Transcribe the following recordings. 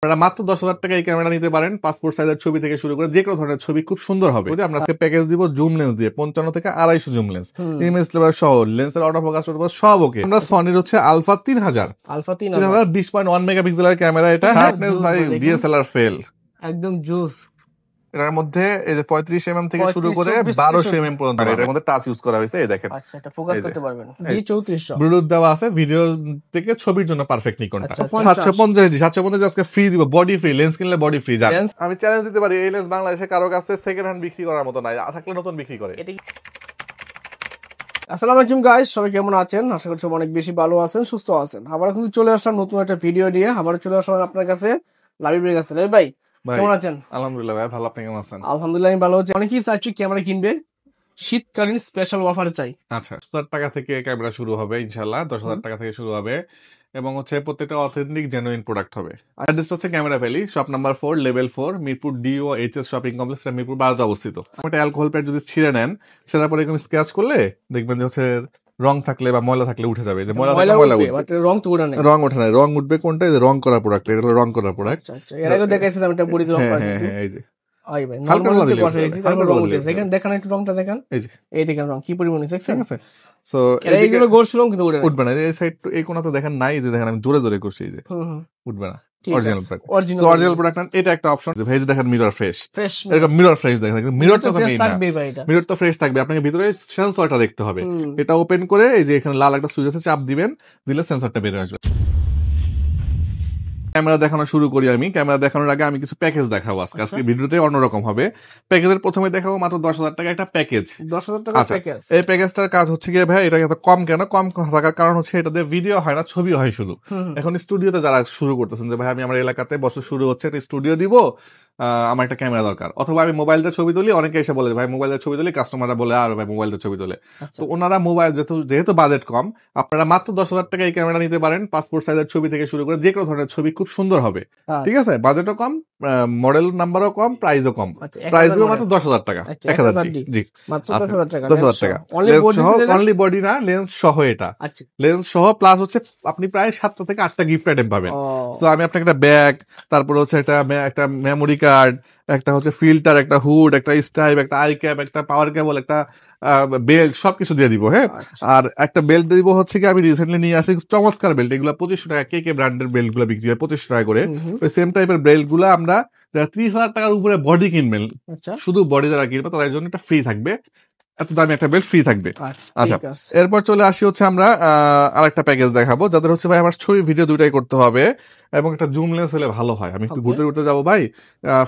আপনারা মাত্র 10,000 টাকায় এই ক্যামেরা নিতে পারেন। পাসপোর্ট সাইজের ছবি থেকে শুরু করে যে কোনো ধরনের ছবি খুব সুন্দর হবে। আমরা আজকে প্যাকেজ দিব জুম লেন্স দিয়ে 55 থেকে 250 জুম লেন্স, ইমেজ লেভার সহ, লেন্সের অটো ফোকাস সব ওকে। আমরা সনির হচ্ছে আলফা 3000 20.1 মেগাপিক্সেলের ক্যামেরা। এটা শার্পনেস বাই ডিএসএলআর ফেল একদম জোস। এটার মধ্যে এই যে 35 mm থেকে শুরু করে 1200 mm পর্যন্ত এটার মধ্যে টাচ ইউজ করা হয়েছে। এই দেখেন, আচ্ছা, এটা ফোকাস করতে পারবেন। D3400 ব্লুটুথ দেওয়া আছে, ভিডিও থেকে ছবির জন্য পারফেক্ট নিকনটা। 750 আজকে ফ্রি দিব, বডি ফ্রি, লেন্স কিনলে বডি ফ্রি। জানেন আমি চ্যালেঞ্জ দিতে পারি, এই লেন্স বাংলাদেশে কারো কাছে সেকেন্ড হ্যান্ড বিক্রি করার মতো নাই, থাকলে নতুন বিক্রি করে। আসসালামু আলাইকুম গাইস, সবাই কেমন আছেন? আশা করি সবাই অনেক বেশি ভালো আছেন, সুস্থ আছেন। আবার কিন্তু চলে আসলাম নতুন একটা ভিডিও নিয়ে। আবার চলে আসলাম আপনার কাছে লাবিবের কাছে। লাবিব ভাই কেমন আছেন? আলহামদুলিল্লাহ ভাই ভালো, আপনি কেমন আছেন? আলহামদুলিল্লাহ আমি ভালো আছি। অনেকেই চাইছি ক্যামেরা কিনবে, শীতকালীন স্পেশাল অফার চাই। আচ্ছা, 10,000 টাকা থেকে ক্যামেরা শুরু হবে ইনশাআল্লাহ, 10,000 টাকা থেকে শুরু হবে এবং হচ্ছে প্রত্যেকটা অথেন্টিক জেনুইন প্রোডাক্ট হবে। অ্যাড্রেসটা হচ্ছে camera valley, shop number 4, level 4, Mirpur DOHS shopping complex, Mirpur 12 অবস্থিত। একটা অ্যালকোহল প্যাড যদি ছিঁড়ে নেন, সেটার পরে এরকম স্ক্র্যাচ করলে দেখবেন যে হচ্ছে রং থাকলে বা ময়লা থাকলে উঠে যাবে। যে ময়লা উঠবে, রং তো উঠে না, রং ওঠে না। রং উঠবে কোনটা? এই যে রং করা প্রোডাক্ট, এটা হলো রং করা প্রোডাক্ট। আচ্ছা, এর আগে দেখাইছিলাম এটা বডি রং করা। হ্যাঁ এই যে আই ভাই নরমাল তো বসে গেছে, তারপর রং উঠে। দেখেন একটু রংটা দেখেন, এই যে এই দেখেন রং কি পরিমাণ দেখছেন। সো এইগুলো গোল্ড রং কিন্তু উঠবে না। এই সাইড এই কোণাতে দেখেন নাই, যে দেখেন আমি জোরে জোরে করছি, এই যে উঠবে না। অরিজিনাল প্রোডাক্ট এটা একটা অপশন। যে ভাই দেখেন মিরর ফ্রেশ, এরকম মিরর ফ্রেশ দেখেন, মিরর তো ফ্রেশ থাকবে ভাই, এটা মিরর তো ফ্রেশ থাকবে। আপনাকে ভিতরে সেন্সরটা দেখতে হবে। এটা ওপেন করে এই যে এখানে লাল একটা সুইচ আছে, চাপ দিবেন, দিলে সেন্সরটা বের হয়ে আসবে। ক্যামেরা দেখানো শুরু করি আমি। ক্যামেরা দেখানোর আগে আমি কিছু প্যাকেজ দেখাবো আজকে। আজকে ভিডিওতে অন্যরকম হবে। প্যাকেজের প্রথমে দেখাবো মাত্র 10,000 টাকা একটা প্যাকেজ। 10,000 টাকা প্যাকেজ। এই প্যাকেজটার কাজ হচ্ছে গিয়ে ভাই, এটা এত কম কেন? কম থাকার কারণ হচ্ছে এটাতে ভিডিও হয় না, ছবি হয় শুধু। এখন স্টুডিওতে যারা শুরু করতেছেন যে ভাই আমি আমার এলাকাতে বছর শুরু হচ্ছে, একটা স্টুডিও দিব, আমার একটা ক্যামেরা দরকার, অথবা আমি মোবাইল দিয়ে ছবি তুলি। অনেকে এসে বলে ভাই মোবাইল দিয়ে ছবি তুলি, কাস্টমাররা বলে আর ভাই মোবাইল দিয়ে ছবি তোলে। তো ওনারা মোবাইল যেহেতু বাজেট কম, আপনারা মাত্র 10,000 টাকা এই ক্যামেরা নিতে পারেন। পাসপোর্ট সাইজের ছবি থেকে শুরু করে যে কোনো ধরনের ছবি খুব সুন্দর হবে। ঠিক আছে, বাজেটও কম, মডেল নাম্বারও কম, প্রাইসও কম। প্রাইস দিব মাত্র 10,000 টাকা, 1000 জি মাত্র 10,000 টাকা। 10,000 টাকা অনলি বডি না, লেন্স সহ। এটা লেন্স সহ প্লাস হচ্ছে আপনি প্রায় 7টা থেকে 8টা গিফট আইটেম পাবেন। তো আমি আপনাকে একটা ব্যাগ, তারপর হচ্ছে একটা মেমোরি কার্ড, একটা হচ্ছে ফিল্টার, একটা হুড, একটা স্ট্রাইপ, একটা আই ক্যাপ, একটা পাওয়ার কেবল, একটা বেল্ট, সবকিছু দিয়ে দিব। হ্যাঁ, আর একটা বেল্ট দিয়ে দিব হচ্ছে কি, আমি রিসেন্টলি নিয়ে আসি চমৎকার বেল্ট। এগুলো 2500 টাকা, কে ব্র্যান্ডের বেল্ট গুলো বিক্রি হয় 2500 টাকা করে। ওই সেম টাইপের বেল্ট গুলো আমরা যারা 30,000 টাকার উপরে বডি কিনবেন, শুধু বডি যারা কিনবে তাদের জন্য একটা ফ্রি থাকবে, এত দামি একটা বেল্ট ফ্রি থাকবে। আচ্ছা, এরপর চলে আসি হচ্ছে আমরা আরেকটা প্যাকেজ দেখাবো, যাদের হচ্ছে ভাই আমার ছবি ভিডিও দুইটাই করতে হবে এবং একটা জুম লেন্স হলে ভালো হয়। আমি একটু ঘুরতে যাবো ভাই,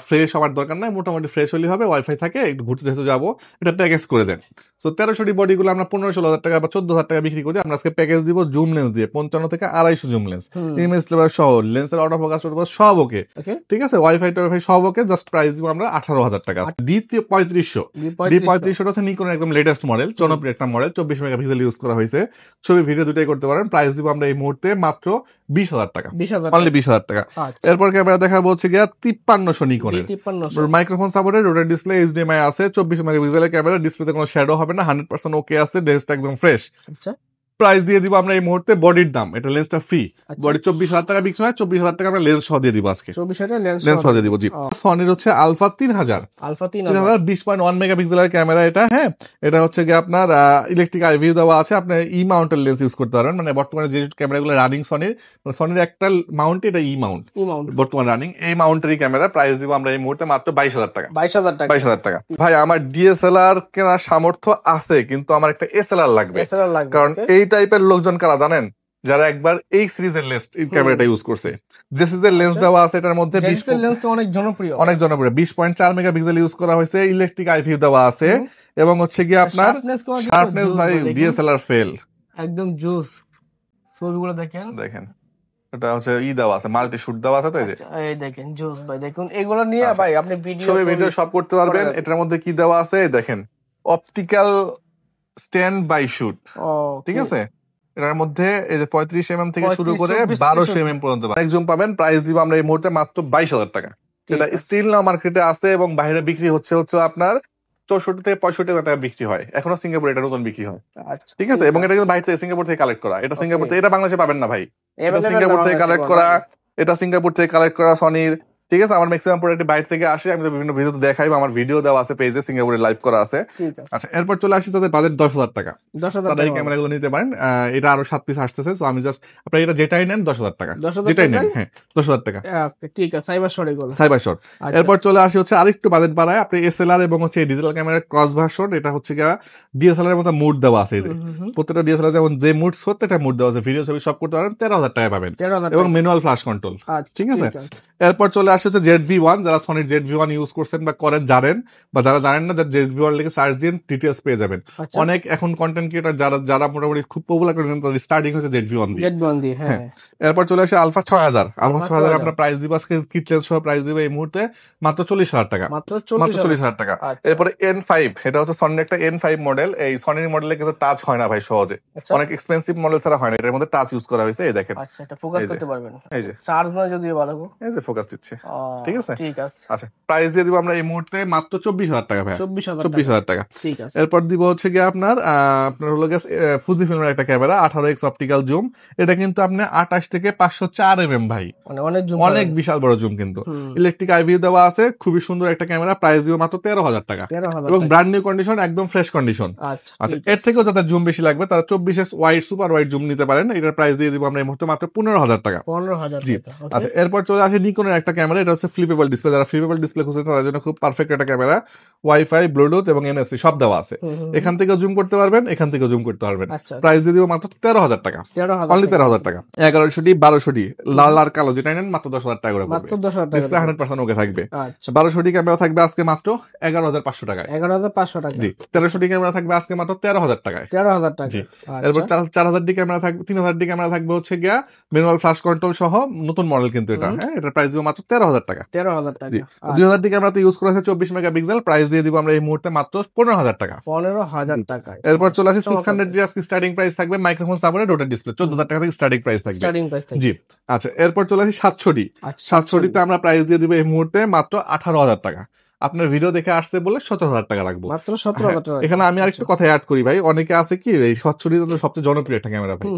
ফ্রেশ হওয়ার দরকার নাই, মোটামুটি ফ্রেশ হলে হবে, ওয়াইফাই থাকে, একটু ঘুরতে যেহেতু যাবো, এটা প্যাকেজ করে দেন। তো 1300 বডি গুলো আমরা 15-16,000 টাকা বা 14,000 টাকা বিক্রি করি। আমরা আজকে প্যাকেজ দিব জুম লেন্স দিয়ে 55 থেকে 250 জুম লেন্স, ইমেজ লেভার সহ, লেন্সের অটো ফোকাস সব ওকে। ঠিক আছে, ওয়াইফাই টোয়াইফাই সব ওকে। জাস্ট প্রাইস দিব আমরা 18,000 টাকা। D3500 হচ্ছে নিকনের একদম লেটেস্ট মডেল, জনপ্রিয় একটা মডেল, 24 মেগাপিক্সেল ইউজ করা হয়েছে, ছবি ভিডিও দুটাই করতে পারেন। প্রাইস দিব আমরা এই মুহূর্তে মাত্র 20,000 টাকা, অনলি 20,000 টাকা। এরপর ক্যামেরা দেখাবো হচ্ছে গিয়া 5300 নিকনের, মাইক্রোফোন সাপোর্টেড, রোটার ডিসপ্লে, HDMI আছে, 24 মেগাপিক্সেলের ক্যামেরা, ডিসপ্লেতে কোনো শ্যাডো হবে না, 100% ওকে আছে, লেন্সটা একদম ফ্রেশ। আচ্ছা, প্রাইস দিয়ে দিব আমরা এই মুহূর্তে বডির দাম, এটা লেন্সটা ফ্রি, বডি 24,000 টাকা বিক্রি হয়, 24,000 টাকা আমরা লেন্স সহ দিয়ে দিব আজকে, 24,000 লেন্স সহ দিয়ে দিব। জি, সনির হচ্ছে আলফা 3000 20.1 মেগাপিক্সেলের ক্যামেরা এটা। হ্যাঁ, এটা হচ্ছে গিয়ে আপনার ইলেকট্রিক আই ভিউ দেওয়া আছে, আপনি ই মাউন্টের লেন্স ইউজ করতে পারবেন। মানে বর্তমানে যে ক্যামেরাগুলো রানিং সনির একটা মাউন্ট, এটা ই মাউন্ট বর্তমানে রানিং, এই মাউন্টেরই ক্যামেরা। প্রাইস দিব আমরা এই মুহূর্তে মাত্র 22,000 টাকা। 22,000 টাকা। ভাই আমার ডিএসএলআর কেনার সামর্থ্য আছে, কিন্তু আমার একটা এসএলআর লাগবে, কারণ এই টাইপের লোকজন কারা জানেন, যারা একবার এই সিরিজের লেন্স ক্যামেরাটা ইউজ করছে। যে সিরিজের লেন্স দেওয়া আছে এটার মধ্যে অনেক জনপ্রিয় 20.4 মেগাপিক্সেল ইউজ করা হয়েছে, ইলেকট্রিক আই ভিউ দেওয়া আছে, এবং হচ্ছে কি আপনার শার্পনেস বাই ডিএসএলআর ফেল, একদম জোস। ছবিগুলো দেখেন এটা হচ্ছে দেওয়া আছে, মাল্টি শুট দেওয়া আছে। তো এই দেখেন জোস ভাই, দেখুন এগুলো নিয়ে ভাই আপনি ভিডিও সব করতে পারবেন। এটার মধ্যে কি দেওয়া আছে দেখেন, অপটিক্যাল স্ট্যান্ড বাই শুট। ঠিক আছে, এটার মধ্যে এই যে 35 mm থেকে শুরু করে 1200 mm পর্যন্ত একজন পাবেন। প্রাইস দিব আমরা এই মুহূর্তে মাত্র 22,000 টাকা। এটা স্টিল না মার্কেটে আছে এবং বাইরে বিক্রি হচ্ছে আপনার 64 থেকে 65,000 টাকা বিক্রি হয়। এখনো সিঙ্গাপুরে এটা নতুন বিক্রি হয়। ঠিক আছে, এবং এটা কিন্তু বাইরে থেকে সিঙ্গাপুর থেকে কালেক্ট করা, এটা সিঙ্গাপুর থেকে, এটা বাংলাদেশে পাবেন না ভাই, এটা সিঙ্গাপুর থেকে কালেক্ট করা। এটা সিঙ্গাপুর থেকে কালেক্ট করা সনির, ঠিক আছে। আমার ম্যাক্সিমাম প্রোডাক্ট বাইরে থেকে আসে, আমি তো বিভিন্ন ভিডিওতে দেখাই, আমার ভিডিও দেওয়া আছে পেজে, সিঙ্গাপুরে লাইভ করা আছে। আচ্ছা, এরপর চলে আসি তাদের বাজেট 10,000 টাকা, তারা এই ক্যামেরাগুলো নিতে পারেন। এটা আরো 7 পিস আসতেছে, সো আমি জাস্ট আপনারা এটা যেটাই নেন 10,000 টাকা, যেটাই নেন, হ্যাঁ 10,000 টাকা, ঠিক আছে। Cyber shot. এরপর চলে আসি হচ্ছে আরেকটু বাজেট বাড়ায়, আপনি এসএলআর এবং হচ্ছে ডিজিটাল ক্যামেরার ক্রস ভার্সন। এটা হচ্ছে গিয়ে ডিএসএলআর এর মতো মুড দেওয়া আছে, এই যে প্রত্যেকটা ডিএসএলআর যেমন যে মুডস হচ্ছে এটা মুড দেওয়া আছে, ভিডিও ছবি সব করতে পারেন, 13,000 টাকা পাবেন, এবং ম্যানুয়াল ফ্ল্যাশ কন্ট্রোল, ঠিক আছে। এরপর চলে আসে হচ্ছে ZV-1, যারা সনির ZV-1 ইউজ করছেন বা করেন জানেন, বা যারা জানেন না, ZV-1 লিখে সার্চ দিন, ডিটেইলস পেয়ে যাবেন। অনেক এখন কন্টেন্ট ক্রিয়েটর যারা মোটামুটি খুব পপুলার করেন, তাদের স্টার্টিং হচ্ছে ZV-1 দিয়ে, হ্যাঁ। এরপর চলে আসে আলফা 6000। আলফা 6000 আপনার প্রাইস দিব আজকে, কিটলেস সহ প্রাইস দিব এই মুহূর্তে মাত্র 40,000 টাকা, মাত্র 40,000 টাকা। এরপরে N5, এটা হচ্ছে সনির একটা N5 মডেল। এই সনির মডেলে কিন্তু টাচ হয় না ভাই সহজে, অনেক এক্সপেন্সিভ মডেল ছাড়া হয় না, এটার মধ্যে টাচ ইউজ করা হয়েছে, এই দেখেন। আচ্ছা, এটা ফোকাস করতে পারবেন, এই যে চার্জ না যদিও ভালো, এই যে ফোকাস দিচ্ছে, ঠিক আছে। আছে। আচ্ছা, প্রাইস দিয়ে দিব আমরা এই মুহূর্তে মাত্র 24,000 টাকা ভাই, 24,000 টাকা, ঠিক আছে। এরপর দিব হচ্ছে গিয়ে আপনার হলো গিয়ে ফুজি ফিল্মের একটা ক্যামেরা 18x অপটিক্যাল জুম। এটা কিন্তু আপনি 28 থেকে 504 mm ভাই, অনেক বিশাল বড় জুম, কিন্তু ইলেকট্রিক আইভি দেওয়া আছে, খুবই সুন্দর একটা ক্যামেরা। প্রাইস দিব মাত্র 13,000 টাকা, এবং ব্র্যান্ড নিউ কন্ডিশন, একদম ফ্রেশ কন্ডিশন। আচ্ছা, এর থেকেও যাদের জুম বেশি লাগবে তারা 24x wide super wide zoom নিতে পারেন। এটার প্রাইস দিয়ে দিব আমরা এই মুহূর্তে মাত্র 15,000 টাকা, 15,000। জি, আচ্ছা। এরপর চলে আসে নিকনের একটা ক্যামেরা, এটা হচ্ছে ফ্লিপেবল ডিসপ্লে। যারা ফ্লিপেবল ডিসপ্লে খুঁজছেন তাদের জন্য খুব পারফেক্ট একটা ক্যামেরা, ওয়াইফাই, ব্লুটুথ এবং NFC সব দেওয়া আছে। এখান থেকে জুম করতে পারবেন, এখান থেকে জুম করতে পারবেন। প্রাইস দিয়ে দিব মাত্র 13,000 টাকা, অনলি 13,000 টাকা। 1100D 1200D লাল আর কালো যেটা নেন মাত্র 10,000 টাকা করে পড়বে, ডিসপ্লে 100% ওকে থাকবে। 1200D ক্যামেরা থাকবে আজকে মাত্র 11,500 টাকায়, 11,500 টাকা। জি, 1300D ক্যামেরা থাকবে আজকে মাত্র 13,000 টাকায়, 13,000 টাকা। জি, এরপর 4000D ক্যামেরা থাকবে, 3000D ক্যামেরা থাকবে হচ্ছে গিয়া ম্যানুয়াল ফ্ল্যাশ কন্ট্রোল সহ, নতুন মডেল কিন্তু এটা, হ্যাঁ। এটার প্রাইস দিব মাত্র 13,000 টাকা, 13,000 টাকা। জি, 2000D ক্যামেরাতে ইউজ করা আছে 24 মেগাপিক্সেল। প্রাইস দিয়ে দিব আমরা এই মুহূর্তে মাত্র 15,000 টাকা, 15,000 টাকা। এরপর চলে আসি 600D আজকে স্টার্টিং প্রাইস থাকবে, মাইক্রোফোন সাপোর্টেড ডোটেড ডিসপ্লে 14,000 টাকা থেকে স্টার্টিং প্রাইস থাকবে, জি। আচ্ছা, এরপর চলে আসি 700D। 700D তে আমরা প্রাইস দিয়ে দিব এই মুহূর্তে মাত্র 18,000 টাকা। আপনার ভিডিও দেখে আসছে বলে 17,000 টাকা রাখবো, মাত্র 17,000 টাকা। এখানে আমি আরেকটু কথা অ্যাড করি ভাই, অনেকে আছে কি এই 700D সবচেয়ে জনপ্রিয় একটা ক্যামেরা ভাই,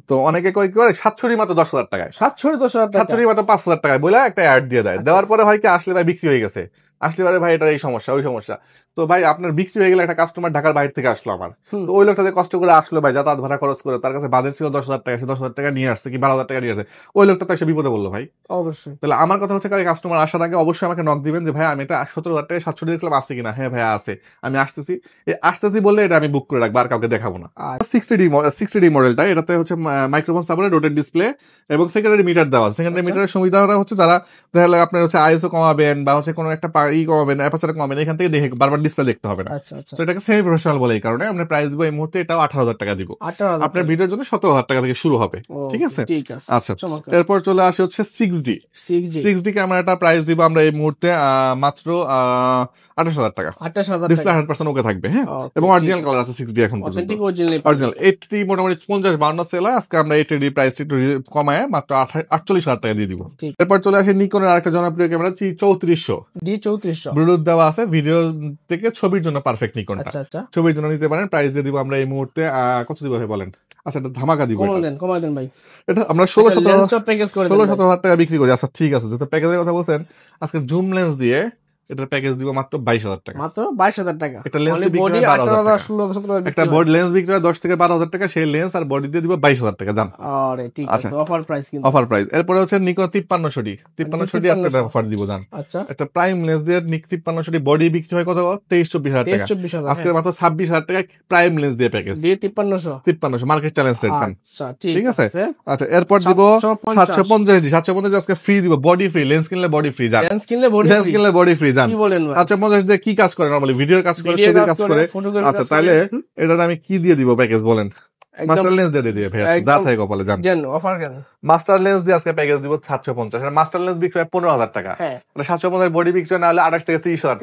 তো অনেকে কয় কি করে 700D মাত্র 10,000 টাকায়, 700D মাত্র 5,000 টাকায় বলে একটা অ্যাড দিয়ে দেয়। দেওয়ার পরে হয় কি আসলে ভাই বিক্রি হয়ে গেছে, আসলে পারে ভাই এটার এই সমস্যা ওই সমস্যা। তো ভাই আপনার বিক্রি হয়ে গেলে, একটা কাস্টমার ঢাকার বাইরে থেকে আসলো আমার, তো ওই লোকটা যে কষ্ট করে আসলো ভাই, যাতায়াত ভাড়া খরচ করে, তার কাছে বাজেট ছিল 10,000 টাকা, সে 10,000 টাকা নিয়ে আসছে কি 12,000 টাকা নিয়ে আসছে, ওই লোকটা তো এসে বিপদে বললো ভাই, অবশ্যই। তাহলে আমার কথা হচ্ছে কাস্টমার আসার আগে অবশ্যই আমাকে নক দিবেন যে ভাই আমি এটা 17,000 টাকা 700 দেখলাম আছে কিনা, হ্যাঁ ভাই আছে, আমি আসতেছি বললে এটা আমি বুক করে রাখবো, আর কাউকে দেখাবো না। 60D মডেলটা, এটাতে হচ্ছে মাইক্রোফোন সাপোর্টেড রোটেট ডিসপ্লে এবং সেকেন্ডারি মিটার দেওয়া। সেকেন্ডারি মিটারের সুবিধাটা হচ্ছে যারা দেখা গেলে আপনার হচ্ছে ISO কমাবেন বা হচ্ছে কোনো একটা কমাবেন, অ্যাপারচার কমাবেন, এখান থেকে দেখে বারবার ডিসপ্লে দেখতে হবে না। তো এটাকে সেমি প্রফেশনাল বলে, এই কারণে আমরা প্রাইস দিব এই মুহূর্তে এটাও 18,000 টাকা দিব। আপনার ভিডিওর জন্য 17,000 টাকা থেকে শুরু হবে, ঠিক আছে। আচ্ছা, এরপর চলে আসে হচ্ছে 6D ক্যামেরাটা প্রাইস দিব আমরা এই মুহূর্তে মাত্র 28,000 টাকা, ডিসপ্লে 100% ওকে থাকবে, হ্যাঁ, এবং অরিজিনাল কালার আছে 6D এখন পর্যন্ত, অরিজিনাল। 80 মোটামুটি 50-52 সেল হয়, আজকে আমরা 80D প্রাইসটা একটু কমায় মাত্র 48,000 টাকা দিয়ে দিব। এরপর চলে আসে নিকনের আরেকটা জনপ্রিয় ক্যামেরা D3400 ব্লুটুথ দেওয়া আছে, ভিডিও থেকে ছবির জন্য পারফেক্ট নিকনটা, ছবির জন্য নিতে পারেন। প্রাইস দিয়ে দিব আমরা এই মুহূর্তে কত দিব ভাই বলেন? আচ্ছা, এটা ধামাকা দিব, কমাই দেন ভাই, এটা আমরা 16-17,000 টাকা বিক্রি করি। আচ্ছা ঠিক আছে, যেহেতু প্যাকেজের কথা বলছেন, আজকে জুম লেন্স দিয়ে এটার প্যাকেজ দিব মাত্র 22,000 টাকা, মাত্র 22,000 টাকা। একটা লেন্স বিক্রি হয় 12,000 টাকা, একটা বডি লেন্স বিক্রি হয় 10 থেকে 12,000 টাকা, সেই লেন্স আর বডি দিয়ে দিব 22,000 টাকা, জান। আরে ঠিক আছে, অফার প্রাইস, কিন্তু অফার প্রাইস। এরপর হচ্ছে নিকন 5300D আজকে অফার দিব, জান। আচ্ছা, একটা প্রাইম লেন্স দিয়ে 5300D বডি বিক্রি হয় কত? 23-24,000 টাকা, আজকে মাত্র 26,000 টাকা প্রাইম লেন্স দিয়ে প্যাকেজ দিয়ে 5300 মার্কেট চ্যালেঞ্জ রেট, জান। আচ্ছা ঠিক আছে। আচ্ছা, এরপর দিব 750D আজকে ফ্রি দিব, বডি ফ্রি, লেন্স কিনলে বডি ফ্রি, জান। লেন্স কিনলে বডি ফ্রি, জান। আচ্ছা, 50 দিয়ে কি কাজ করে? নরমালি ভিডিওর কাজ করে, ছবির কাজ করে। আচ্ছা, তাহলে এটা আমি কি দিয়ে দিব প্যাকেজ বলেন? মাস্টার লেন্স দিয়ে দিয়ে ভাই, যা থাকে কপালে, জান। অফার কেন? মাস্টার লেন্স দিয়ে আজকে প্যাকেজ দিব 750। মাস্টার লেন্স বিক্রি হয় 15,000 টাকা, তাহলে 750 বডি বিক্রি না হলে 28 থেকে 30,000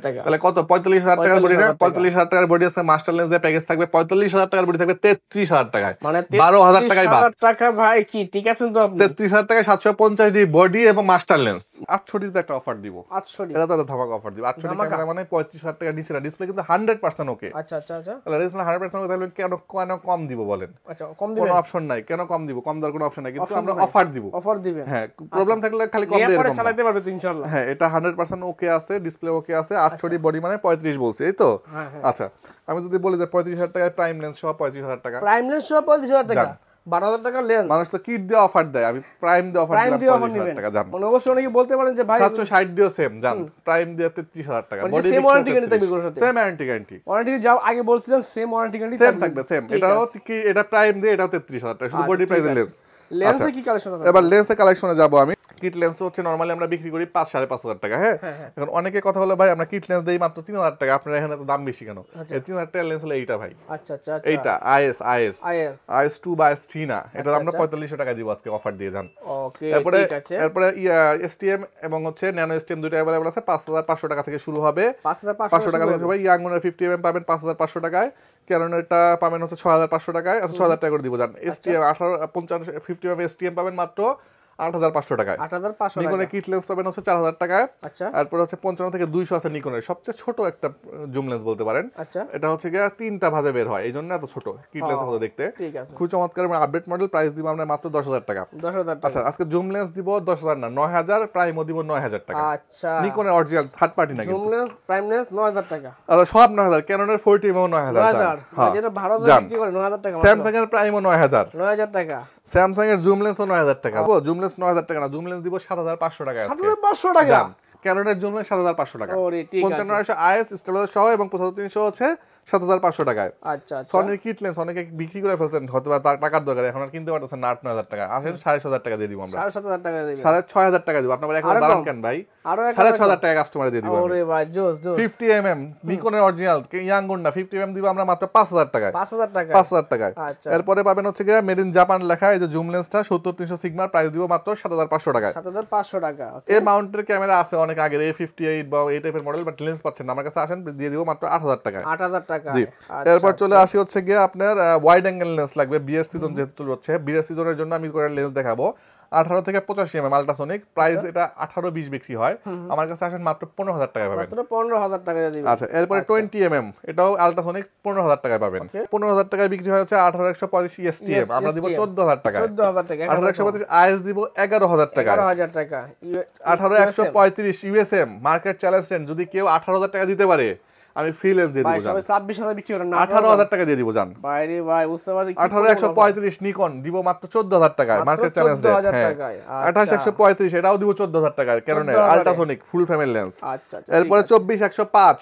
টাকা, তাহলে কত? 45,000 টাকার বডি, 45,000 টাকার বডি আজকে মাস্টার লেন্স দিয়ে প্যাকেজ থাকবে 45,000 টাকার বডি থাকবে 33,000 টাকায়, মানে 12,000 টাকায় বাদ টাকা ভাই, কি ঠিক আছেন তো আপনি? 33,000 টাকায় 750D বডি এবং মাস্টার লেন্স। 800D তে একটা অফার দিব, 800D এটা তো ধামাকা অফার দিব। 800D ক্যামেরা মানে 35,000 টাকা নিচে না, ডিসপ্লে কিন্তু 100% ওকে। আচ্ছা আচ্ছা আচ্ছা, তাহলে ডিসপ্লে 100% ওকে, তাহলে কেন কম দিব বলেন? আচ্ছা কম কোনো দিবেন? অপশন নাই। কেন কম দিব? কম দেওয়ার কোনো অপশন নাই, কিন্তু আমরা অফার দিব। অফার দিবেন? হ্যাঁ, প্রবলেম থাকলে খালি কম দিয়ে এরকম চালাতে পারবে তো ইনশাআল্লাহ। হ্যাঁ, এটা 100% ওকে আছে, ডিসপ্লে ওকে আছে, 8 বডি মানে 35 বলছি, এই তো? আচ্ছা, আমি যদি বলি যে 35,000 টাকায় প্রাইম লেন্স সহ 35,000 টাকা, প্রাইম লেন্স সহ 35,000 টাকা, 12,000 টাকা লেন্স। মানুষ তো কিট দিয়ে অফার দেয়, আমি প্রাইম দিয়ে অফার দিলাম 35,000 টাকা। জান মানে অবশ্যই অনেকে বলতে পারেন যে ভাই 760 দিও সেম, জান প্রাইম দিয়ে 33,000 টাকা, বডি সেম ওয়ারেন্টি গ্যারান্টি থাকবে কোন সাথে? Same warranty guarantee. ওয়ারেন্টি যাও আগে বলছিলাম সেম ওয়ারেন্টি গ্যারান্টি সেম থাকবে, সেম। এটাও কি, এটা প্রাইম দিয়ে, এটাও 33,000 টাকা, শুধু বডি প্রাইস লেন্স। লেন্সে কি কালেকশন আছে? এবার লেন্সের কালেকশনে যাব আমি। কিট লেন্স হচ্ছে নরমালি আমরা বিক্রি করি 5,500 টাকা। হ্যাঁ, এখন অনেকে কথা হলো ভাই আমরা কিট লেন্স দেই মাত্র 3,000 টাকা, আপনারা এখানে তো দাম বেশি কেন? এই 3,000 টাকা লেন্স হলো এইটা ভাই। আচ্ছা আচ্ছা আচ্ছা, এইটা IS 2 বা IS 3 না, এটা আমরা 4500 টাকা দিব আজকে অফার দিয়ে। যান ওকে, ঠিক আছে। এরপরে STM এবং হচ্ছে ন্যানো STM দুটো अवेलेबल আছে, 5,500 টাকা থেকে শুরু হবে। 5,500 টাকা থেকে ভাই ইয়াংগুনের 50mm পাবেন 5,500 টাকায়, ক্যাননেরটা পাবেন হচ্ছে 6,500 টাকায়। আচ্ছা 6,000 টাকা করে দিব। জান STM 1855 50mm STM পাবেন মাত্র 8,500 টাকায়। 8,500 নিকনের কিট লেন্স পাবেন হচ্ছে 4,000 টাকায়। আচ্ছা, তারপর হচ্ছে 55 থেকে 200 আছে নিকনের, সবচেয়ে ছোট একটা জুম লেন্স বলতে পারেন। আচ্ছা, এটা হচ্ছে গিয়ে 3টা ভাঁজে বের হয়, এইজন্য এত ছোট কিট লেন্সের মতো দেখতে। ঠিক আছে, খুব চমৎকার আপডেট মডেল। প্রাইস দিব আমরা মাত্র 10,000 টাকা। 10,000 টাকা। আচ্ছা, আজকে জুম লেন্স দিব 10,000 না 9,000, প্রাইমও দিব 9,000 টাকা। আচ্ছা, নিকনের অরিজিনাল থার্ড পার্টি না, জুম লেন্স প্রাইম লেন্স 9,000 টাকা। আচ্ছা, সব 9,000, ক্যাননের 40mm 9,000, হ্যাঁ যেটা ভারত বিক্রি করে 9,000 টাকা। স্যামসাং এর প্রাইমও 9,000 টাকা। স্যামসাং এর জুম লেন্সও 9,000 টাকা। জুম লেন্স 9,000 টাকা না, জুম লেন্স দিব 7,500 টাকা। 7,500 টাকা ক্যাননের জুম লেন্স 7,500 টাকা। ওরে ঠিক আছে। 5500 IS স্টেবিলাইজার সহ এবং 7500 হচ্ছে 7,500 টাকায়। আচ্ছা আচ্ছা, সনির কিট লেন্স অনেকে বিক্রি করে ফেলছেন, হয়তো বা টাকার দরকার, এখন আর কিনতে পারতেছেন না। 8,000 টাকা আসেন 7,500 টাকা দিয়ে দিব আমরা। 7,500 টাকা দিবেন? 6,500 টাকা দিব। আপনারা এখন দাঁড়ান কেন ভাই? আরো 6,500 টাকা কাস্টমারে দিয়ে দিব। ওরে ভাই জোস জোস। 50mm নিকনের অরিজিনাল ইয়াংগুন না, 50mm দিব আমরা মাত্র 5,000 টাকায়। 5,000 টাকা? 5,000 টাকায়। আচ্ছা, এরপরে পাবেন হচ্ছে গিয়ে মেড ইন জাপান লেখা এই যে জুম লেন্সটা 70-300 সিগমার, প্রাইস দিব মাত্র 7,500 টাকায়। 7,500 টাকা। এই মাউন্টের ক্যামেরা আছে অনেক আগের, A58 বা এই টাইপের মডেল, বাট লেন্স পাচ্ছেন না। আমার কাছে আসেন, দিয়ে দিব মাত্র 8,000 টাকায়। 8,000 টাকা। জি। এরপর চলে আসি হচ্ছে গিয়ে আপনার ওয়াইড অ্যাঙ্গেল লেন্স লাগবে। বিয়ের সিজন যেহেতু হচ্ছে, বিয়ের সিজনের জন্য আমি করে লেন্স দেখাবো 18 থেকে 85mm আল্ট্রাসোনিক। প্রাইস এটা 18-20 বিক্রি হয়, আমার কাছে আসেন মাত্র 15,000 টাকায় পাবেন। মাত্র 15,000 টাকা দিয়ে দিবেন? আচ্ছা, এরপরে 20mm এটাও আল্ট্রাসোনিক 15,000 টাকায় পাবেন। 15,000 টাকায় বিক্রি হচ্ছে 18,125 STM, আমরা দিব 14,000 টাকা। 14,000 টাকা। 18,125 IS দিব 11,000 টাকা। 11,000 টাকা। 18,135 USM মার্কেট চ্যালেঞ্জ। যদি কেউ 18,000 টাকা দিতে পারে, আমি ফ্রি লেন্স দিয়ে দিব। ভাই সবাই 26,000 বিক্রি করেন না, 18,000 টাকা দিয়ে দিব। জান ভাই রে ভাই, বুঝতে পারছি। 18,135 নিকন দিব মাত্র 14,000 টাকায় মার্কেট চ্যালেঞ্জ। 14,000 টাকায়। 28,135 এটাও দিব 14,000 টাকায়, ক্যাননের আল্ট্রাসোনিক ফুল ফ্রেমের লেন্স। আচ্ছা আচ্ছা, এরপরে 24,105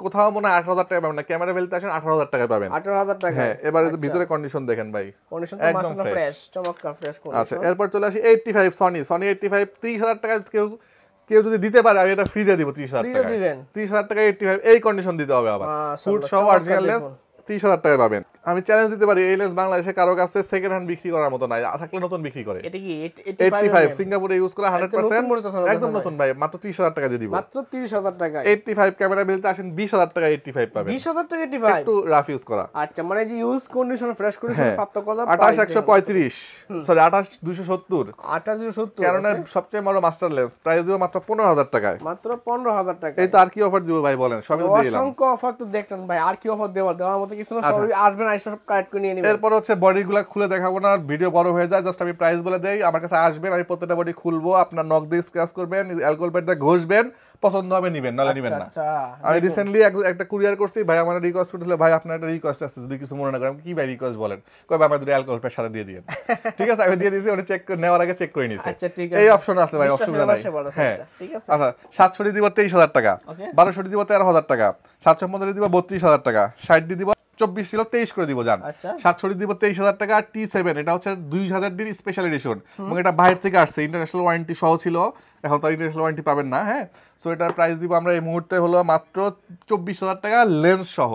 কোথাও মনে হয় 18,000 টাকা পাবেন না, ক্যামেরা ভ্যালুতে আসেন 18,000 টাকায় পাবেন। 18,000 টাকা। হ্যাঁ, এবারে ভিতরে কন্ডিশন দেখেন ভাই, কন্ডিশন তো মাশাআল্লাহ ফ্রেশ, চমৎকার ফ্রেশ কন্ডিশন। আচ্ছা, এরপর চলে আসি 85 সনি 85 30,000 টাকা কেউ যদি দিতে পারে আমি এটা ফ্রি দিয়ে দিব 30,000 টাকা। 30,000 টাকা 85 এই কন্ডিশন দিতে হবে আবার, ফুট সহ অরিজিনাল লেন্স 30,000 টাকায় পাবেন। আমি চ্যালেঞ্জ দিতে পারি এই লেন্স বাংলাদেশে কারো কাছে সেকেন্ড হ্যান্ড বিক্রি করার মতো নাই, থাকলে নতুন বিক্রি করে। এটা কি 85 সিঙ্গাপুরে ইউজ করা 100% একদম নতুন ভাই, মাত্র 30,000 টাকা দিয়ে দিব। মাত্র 30,000 টাকা। 85 ক্যামেরা বিলতে আসেন 20,000 টাকা 85 পাবেন। 20,000 টাকা 85 একটু রাফ ইউজ করা। আচ্ছা, মানে যে ইউজ কন্ডিশন ফ্রেশ কন্ডিশন প্রাপ্ত কত? 28,135 সরি 28,270 28,270 ক্যাননের সবচেয়ে বড় মাস্টার লেন্স, প্রাইস দিব মাত্র 15,000 টাকায়। মাত্র 15,000 টাকা। এই তো, আর কি অফার দিব ভাই বলেন? সবই তো দিলাম। অসংখ্য অফার তো দেখলেন ভাই, আর কি অফার দেওয়ার মতো কিছু না, সবই আসবেন আইসা সব কালেক্ট করে নিয়ে নেবেন। এরপর হচ্ছে বডিগুলো খুলে দেখাবো না, ভিডিও বড় হয়ে যায়, জাস্ট আমি প্রাইস বলে দেই। আমার কাছে আসবেন, আমি প্রত্যেকটা বডি খুলবো, আপনার নখ দিয়ে স্ক্র্যাচ করবেন, অ্যালকোহল প্যাড দিয়ে ঘষবেন, পছন্দ হবে নিবেন, নালে নিবেন না। আমি রিসেন্টলি একটা কুরিয়ার করছি, ভাই আমার রিকোয়েস্ট করছিল, ভাই আপনার একটা রিকোয়েস্ট আছে যদি কিছু মনে না করেন। কি ভাই রিকোয়েস্ট বলেন? কই ভাই আমার দুটো অ্যালকোহল প্যাড সাথে দিয়ে দিয়েন। ঠিক আছে, আমি দিয়ে দিয়েছি, উনি চেক নেওয়ার আগে চেক করে নিয়েছে। আচ্ছা ঠিক আছে, এই অপশন আছে ভাই, অসুবিধা নাই। হ্যাঁ ঠিক আছে। আচ্ছা, 700 দিব 23,000 টাকা, 1200 দিব 13,000 টাকা, 750 দিব 32,000 টাকা, 60 দিব 24 ছিল 23 করে দিব। জান 700 দিব 23,000 টাকা। T7 এটা হচ্ছে 2,000 ডির স্পেশাল এডিশন, এবং এটা বাইরে থেকে আসছে, ইন্টারন্যাশনাল ওয়ারেন্টি সহ ছিল, এখন তো ইন্টারন্যাশনাল ওয়ারেন্টি পাবেন না। হ্যাঁ, সো এটার প্রাইস দিব আমরা এই মুহূর্তে হলো মাত্র 24,000 টাকা লেন্স সহ।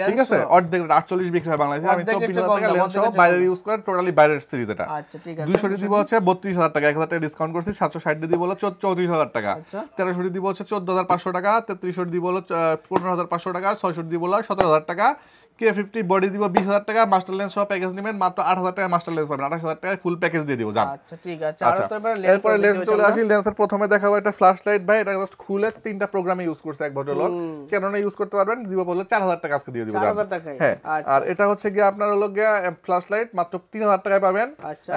ঠিক আছে, অর্ধেক 48 বিক্রি হয় বাংলাদেশে, আমি 24,000 টাকা লেন্স সহ বাইরের ইউজ করে, টোটালি বাইরের সিরিজ এটা। আচ্ছা ঠিক আছে। 200 দিব হচ্ছে 32,000 টাকা, 1,000 টাকা ডিসকাউন্ট করছি, 760 দিব হলো 34,000 টাকা, 1300 দিব হচ্ছে 14,500 টাকা, 3300 দিব হলো 15,500 টাকা, 600 দিব হলো 17,000 টাকা, K50 বডি দিব 20,000 টাকা, মাস্টার লেন্স সহ প্যাকেজ নেবেন মাত্র 8,000 টাকা মাস্টার লেন্স পাবেন, 28,000 টাকায় ফুল প্যাকেজ দিয়ে দিব জান। আচ্ছা ঠিক আছে। আর তো এবার এরপরে লেন্স চলে আসি। লেন্সের প্রথমে দেখাবো একটা ফ্ল্যাশ লাইট ভাই, এটা জাস্ট খুলে 3টা প্রোগ্রামে ইউজ করছে এক ভদ্রলোক, কেননা ইউজ করতে পারবেন দিব বললে 4,000 টাকা আজকে দিয়ে দিব 4,000 টাকায়। হ্যাঁ, আর এটা হচ্ছে গিয়ে আপনার হলো গিয়ে ফ্ল্যাশ লাইট মাত্র 3,000 টাকায় পাবেন। আচ্ছা,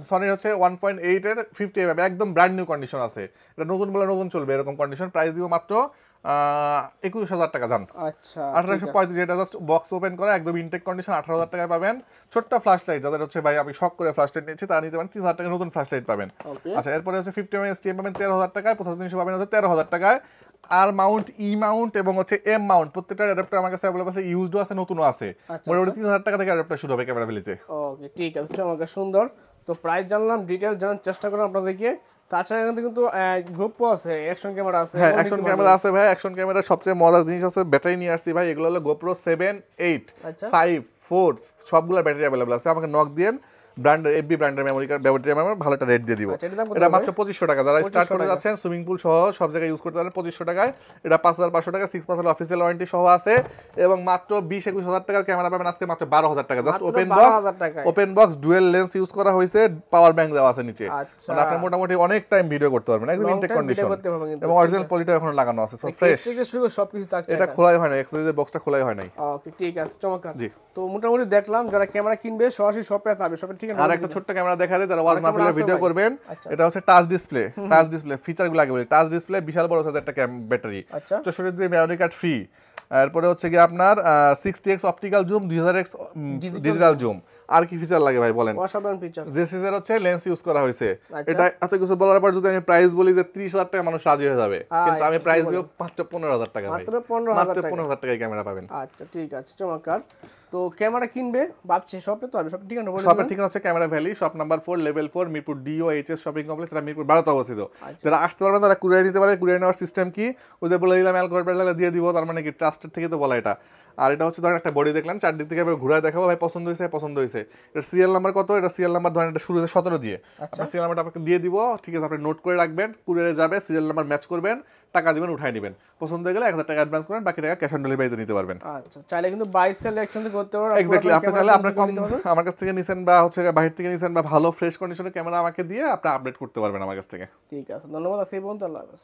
সনির হচ্ছে 1.8 এর 50 mm, একদম ব্র্যান্ড নিউ কন্ডিশন আছে, এটা নতুন বলে নতুন চলবে এরকম কন্ডিশন। প্রাইস দিব মাত্র 21,000 টাকা জান। আচ্ছা 1835, এটা জাস্ট বক্স ওপেন করা একদম ইনটেক কন্ডিশন, 18,000 টাকায় পাবেন। ছোট্ট ফ্ল্যাশ লাইট যাদের হচ্ছে ভাই আমি শখ করে ফ্ল্যাশ লাইট নিয়েছি তারা নিতে পারেন, 3,000 টাকায় নতুন ফ্ল্যাশ লাইট পাবেন। আচ্ছা, এরপরে হচ্ছে 50 mm STM পাবেন 13,000 টাকায়, 50 জিনিস পাবেন হচ্ছে 13,000 টাকায়। আর মাউন্ট, ই মাউন্ট এবং হচ্ছে এম মাউন্ট প্রত্যেকটা অ্যাডাপ্টার আমার কাছে अवेलेबल আছে, ইউজডও আছে নতুনও আছে। মোটামুটি 3,000 টাকা থেকে অ্যাডাপ্টার শুরু হবে ক্যামেরা ভ্যালিতে। ওকে ঠিক আছে, চমৎকার সুন্দর। তো প্রাইস জানলাম, ডিটেইলস জানার চেষ্টা করলাম আপনাদেরকে। তাছাড়া এখানে কিন্তু গোপ্রো আছে, অ্যাকশন ক্যামেরা আছে। হ্যাঁ, অ্যাকশন ক্যামেরা আছে ভাই। অ্যাকশন ক্যামেরার সবচেয়ে মজার জিনিস আছে, ব্যাটারি নিয়ে আসছি ভাই। এগুলো হলো GoPro 7, 8, 5, 4 সবগুলা ব্যাটারি अवेलेबल আছে। আমাকে নক দিয়েন, ব্র্যান্ডের এফবি ব্র্যান্ডের মেমোরি কার্ড, ব্যাটারি মেমোরি ভালো একটা রেট দিয়ে দিব। এটা মাত্র 2,500 টাকা, যারা স্টার্ট করতে যাচ্ছেন সুইমিং পুল সহ সব জায়গায় ইউজ করতে পারেন 2,500 টাকায়। এটা 5,500 টাকা, 6 মাসের অফিসিয়াল ওয়ারেন্টি সহ আছে এবং মাত্র 20-21,000 টাকার ক্যামেরা পাবেন আজকে মাত্র 12,000 টাকা। Just open box dual lens use করা হয়েছে, পাওয়ার ব্যাংক দেওয়া আছে নিচে, মানে আপনি মোটামুটি অনেক টাইম ভিডিও করতে পারবেন, একদম ইনটেক কন্ডিশন এবং অরিজিনাল পলিটা এখনো লাগানো আছে, সো ফ্রেশ। সবকিছু থাকছে, এটা খোলাই হয় না, এক্সেসরিজের বক্সটা খোলাই হয় নাই। ওকে ঠিক আছে, চমৎকার। তো মোটামুটি দেখলাম যারা ক্যামেরা কিনবে সরাসরি শপে আসবে, শপের ঠিকানা। আর একটা ছোট্ট ক্যামেরা দেখা যায় যারা ওয়াজ মাহফিলে ভিডিও করবেন, এটা হচ্ছে টাচ ডিসপ্লে। টাচ ডিসপ্লে ফিচারগুলো আগে বলি। টাচ ডিসপ্লে, বিশাল বড় সাইজের একটা battery, 64 GB memory card free. এরপরে হচ্ছে কি আপনার 60x optical zoom, 2000x digital zoom. আর কি ফিচার লাগে ভাই বলেন? অসাধারণ ফিচার। জেসিসের হচ্ছে লেন্স ইউজ করা হয়েছে। এটা এত কিছু বলার পর যদি আমি প্রাইস বলি যে 30,000 টাকা মানুষ রাজি হয়ে যাবে, কিন্তু আমি প্রাইস দিব মাত্র 15,000 টাকা ভাই। মাত্র 15,000 টাকায় ক্যামেরা পাবেন। আচ্ছা ঠিক আছে, চমৎকার। তো ক্যামেরা কিনবে ভাবছে শপে, তো আমি সব ঠিকানা বলে দিলাম। শপের ঠিকানা হচ্ছে camera valley, shop number 4, level 4, Mirpur DOHS shopping complex, এটা মিরপুর 12 তে অবস্থিত। যারা আসতে পারবেন তারা কুরিয়ার নিতে পারে। কুরিয়ার নেওয়ার সিস্টেম কি, ওই যে বলে দিলাম অ্যালগোরিদম দিয়ে দিব, তার মানে কি ট্রাস্টেড থেকে তো বলা এটা। আর এটা হচ্ছে ধরেন একটা বডি দেখলেন, চারদিক থেকে ঘুরায় দেখাবো, ভাই পছন্দ হয়েছে। এটা সিরিয়াল নাম্বার কত, এটা সিরিয়াল নাম্বার ধরেন এটা শুরু হচ্ছে 17 দিয়ে, সিরিয়াল নাম্বারটা আপনাকে দিয়ে দিব, ঠিক আছে? আপনি নোট করে রাখবেন, কুরিয়ারে যাবে, সিরিয়াল নাম্বার ম্যাচ করবেন, টাকা দিবেন, উঠাই নেবেন। পছন্দ হয়ে গেলে 1,000 টাকা অ্যাডভান্স করেন, বাকি টাকা ক্যাশ অন ডেলিভারিতে নিতে পারবেন। আচ্ছা, চাইলে কিন্তু বাই সেল একসাথে করতে পারবেন। এক্স্যাক্টলি, আপনি চাইলে আপনার কম আমার কাছ থেকে নিছেন বা হচ্ছে বাইরে থেকে নিছেন বা ভালো ফ্রেশ কন্ডিশনের ক্যামেরা আমাকে দিয়ে আপনি আপডেট করতে পারবেন আমার কাছ থেকে। ঠিক আছে, ধন্যবাদ। সেই পর্যন্ত, আল্লাহ হাফেজ।